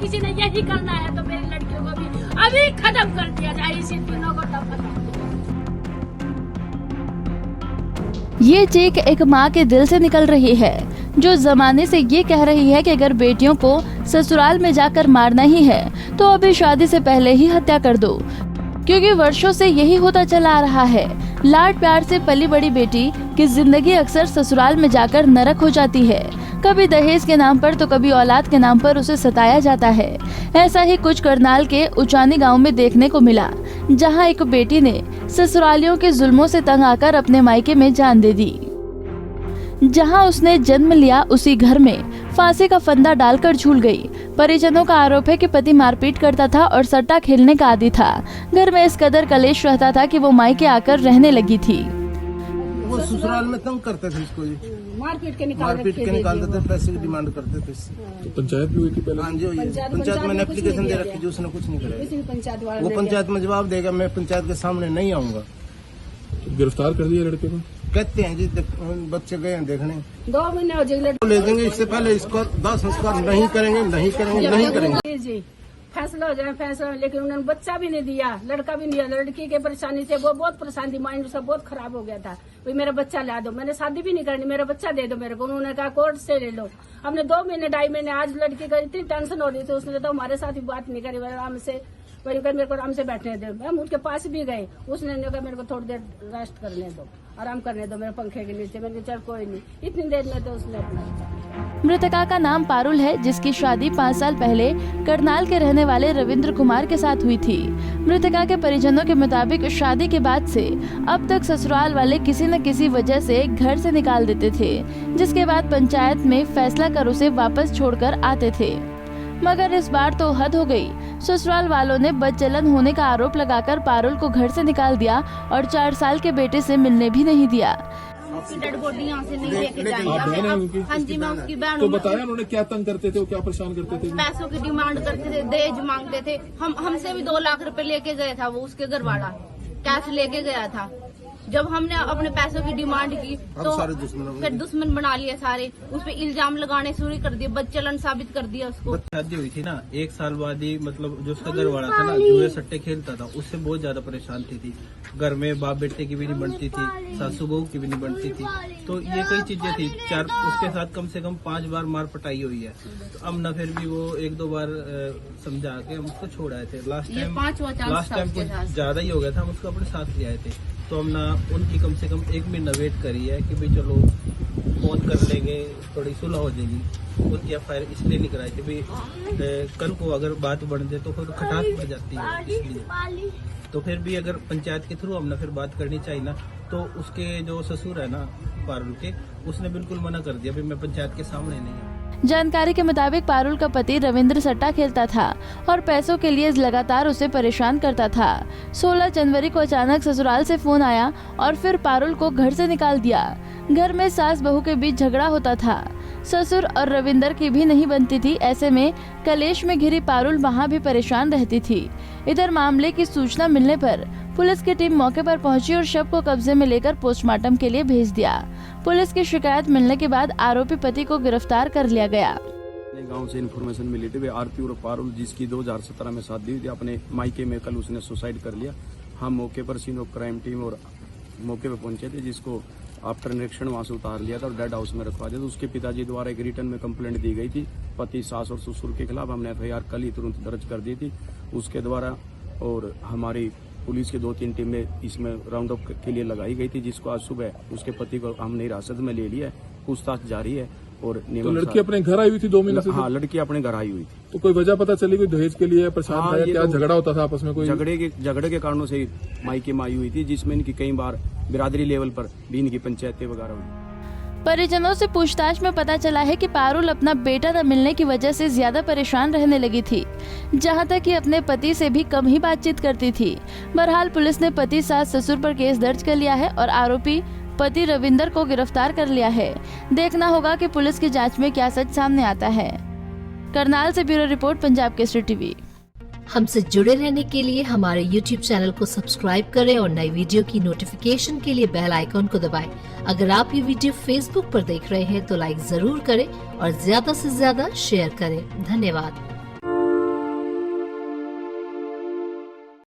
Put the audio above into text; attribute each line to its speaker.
Speaker 1: किसी ने यही करना है तो मेरी लड़कियों को भी अभी खत्म कर दिया जाए, इसी तीनों को तब खत्म।
Speaker 2: ये चीख एक माँ के दिल से निकल रही है, जो जमाने से ये कह रही है कि अगर बेटियों को ससुराल में जाकर मारना ही है तो अभी शादी से पहले ही हत्या कर दो, क्योंकि वर्षों से यही होता चला आ रहा है। लाड प्यार से पली बड़ी बेटी की जिंदगी अक्सर ससुराल में जाकर नरक हो जाती है। कभी दहेज के नाम पर तो कभी औलाद के नाम पर उसे सताया जाता है। ऐसा ही कुछ करनाल के उचानी गांव में देखने को मिला, जहां एक बेटी ने ससुरालियों के जुल्मों से तंग आकर अपने मायके में जान दे दी। जहां उसने जन्म लिया उसी घर में फांसी का फंदा डालकर झूल गई। परिजनों का आरोप है कि पति मारपीट करता था और सट्टा खेलने का आदी था। घर में इस कदर कलेश रहता था कि वो मायके आकर रहने लगी थी।
Speaker 3: वो ससुराल में तंग करते थे इसको जी,
Speaker 1: मारपीट के
Speaker 3: निकालते थे, पैसे की डिमांड करते थे इससे।
Speaker 4: तो पंचायत भी हुई थी पहले?
Speaker 3: हाँ जी, पंचायत में एप्लीकेशन दे रखी, जो उसने कुछ नहीं करा। वो पंचायत में जवाब देगा, मैं पंचायत के सामने नहीं आऊंगा।
Speaker 4: तो गिरफ्तार कर दिया लड़के को?
Speaker 3: कहते हैं जी, बच्चे गए हैं देखने,
Speaker 1: 2 महीने हो जाए
Speaker 3: ले देंगे। इससे पहले इसको दाह संस्कार नहीं करेंगे, नहीं करेंगे, नहीं करेंगे
Speaker 1: जी। फैसला हो जाए फैसला, लेकिन उन्होंने बच्चा भी नहीं दिया, लड़का भी नहीं दिया। लड़की के परेशानी से वो बहुत परेशान थी, माइंड उसका बहुत खराब हो गया था। भाई मेरा बच्चा ला दो, मैंने शादी भी नहीं करनी, मेरा बच्चा दे दो मेरे को। उन्होंने कहा कोर्ट से ले लो। हमने 2 महीने 2.5 महीने, आज लड़की का इतनी टेंशन हो रही थी, उसने तो हमारे साथ ही बात नहीं करी। आराम से मेरे को आराम से बैठने दो। हम उसके पास भी गए, उसने कहा मेरे को थोड़ी देर रेस्ट करने दो, आराम करने दो मेरे पंखे के नीचे। मैंने कहा चल कोई नहीं, इतनी देर में तो उसने अपना।
Speaker 2: मृतका का नाम पारुल है, जिसकी शादी 5 साल पहले करनाल के रहने वाले रविंद्र कुमार के साथ हुई थी। मृतका के परिजनों के मुताबिक शादी के बाद से अब तक ससुराल वाले किसी न किसी वजह से घर से निकाल देते थे, जिसके बाद पंचायत में फैसला कर उसे वापस छोड़कर आते थे। मगर इस बार तो हद हो गई। ससुराल वालों ने बदचलन होने का आरोप लगाकर पारुल को घर से निकाल दिया और 4 साल के बेटे से मिलने भी नहीं दिया।
Speaker 5: उसकी डेड बॉडी यहाँ से नहीं लेके जाएंगे। हाँ जी, मैं उसकी बहन
Speaker 4: तो
Speaker 5: हूँ।
Speaker 4: बताया उन्होंने क्या तंग करते थे, वो क्या परेशान करते थे?
Speaker 5: पैसों की डिमांड करते थे, दहेज मांगते थे। हमसे भी 2 लाख रुपए लेके गया था वो, उसके घर वाला कैश लेके गया था। जब हमने अपने पैसों की डिमांड की तो फिर दुश्मन बना लिया सारे, उस पर इल्जाम लगाने शुरू कर दिए, बदचलन साबित कर दिया उसको।
Speaker 6: शादी हुई थी ना, 1 साल बाद ही मतलब जो उसका घर वाला था ना, जुए सट्टे खेलता था, उससे बहुत ज्यादा परेशान थी। घर में बाप बेटे की भी नहीं बनती थी, सासू बहू की भी नहीं बनती थी। तो ये कई चीजें थी। उसके साथ कम से कम 5 बार मार पटाई हुई है। तो अब न फिर भी वो 1-2 बार समझा के हम उसको छोड़ आए थे। लास्ट टाइम कुछ ज्यादा ही हो गया था, हम उसको अपने साथ ले आए थे। तो हमने उनकी कम से कम 1 महीना वेट करी है कि भाई चलो फोन कर लेंगे, थोड़ी सुलह हो जाएगी। उसकी एफआईआर इसलिए नहीं कराई थी भाई कल को अगर बात बढ़ जाए तो फिर खटास बढ़ जाती है, इसलिए। तो फिर भी अगर पंचायत के थ्रू हमने फिर बात करनी चाहिए ना, तो उसके जो ससुर है ना पारुल के, उसने बिल्कुल मना कर दिया, भाई मैं पंचायत के सामने नहीं हूँ।
Speaker 2: जानकारी के मुताबिक पारुल का पति रविंद्र सट्टा खेलता था और पैसों के लिए लगातार उसे परेशान करता था। 16 जनवरी को अचानक ससुराल से फोन आया और फिर पारुल को घर से निकाल दिया। घर में सास बहू के बीच झगड़ा होता था, ससुर और रविंद्र की भी नहीं बनती थी। ऐसे में कलेश में घिरी पारुल वहाँ भी परेशान रहती थी। इधर मामले की सूचना मिलने पर पुलिस की टीम मौके पर पहुंची और शव को कब्जे में लेकर पोस्टमार्टम के लिए भेज दिया। पुलिस की शिकायत मिलने के बाद आरोपी पति को गिरफ्तार कर लिया गया।
Speaker 7: गांव से इन्फॉर्मेशन मिली थी, आरती और पारुल जिसकी 2017 में शादी हुई थी, अपने मायके में कल उसने सुसाइड कर लिया। हम मौके पर सीन ऑफ क्राइम टीम और मौके पर पहुंचे थे, जिसको आफ्टर निरीक्षण वहां से उतार लिया था और डेड हाउस में रखवा दिया था। उसके पिताजी द्वारा एक रिटर्न में कंप्लेंट दी गई थी पति, सास और ससुर के खिलाफ। हमने एफआईआर कल ही तुरंत दर्ज कर दी थी उसके द्वारा, और हमारी पुलिस की 2-3 टीमें इसमें राउंड अप के लिए लगाई गई थी, जिसको आज सुबह उसके पति को हमने हिरासत में ले लिया है। पूछताछ जारी है। और
Speaker 4: तो लड़की अपने घर आई हुई थी 2 महीने से?
Speaker 7: हाँ, लड़की अपने घर आई हुई थी।
Speaker 4: तो कोई वजह पता चली, कोई दहेज के लिए परेशान था या क्या
Speaker 7: तो
Speaker 4: झगड़ा होता था आपस में? कोई
Speaker 7: झगड़े के कारणों से मायके में आई हुई थी, जिसमें इनकी कई बार बिरादरी लेवल पर भी इनकी पंचायतें वगैरह हुई।
Speaker 2: परिजनों से पूछताछ में पता चला है कि पारुल अपना बेटा न मिलने की वजह से ज्यादा परेशान रहने लगी थी, जहां तक कि अपने पति से भी कम ही बातचीत करती थी। बहरहाल पुलिस ने पति सास ससुर पर केस दर्ज कर लिया है और आरोपी पति रविंदर को गिरफ्तार कर लिया है। देखना होगा कि पुलिस की जांच में क्या सच सामने आता है। करनाल से bureau report, Punjab Kesari TV.
Speaker 8: हमसे जुड़े रहने के लिए हमारे YouTube चैनल को सब्सक्राइब करें और नई वीडियो की नोटिफिकेशन के लिए बेल आइकॉन को दबाएं। अगर आप ये वीडियो Facebook पर देख रहे हैं तो लाइक जरूर करें और ज्यादा से ज्यादा शेयर करें। धन्यवाद।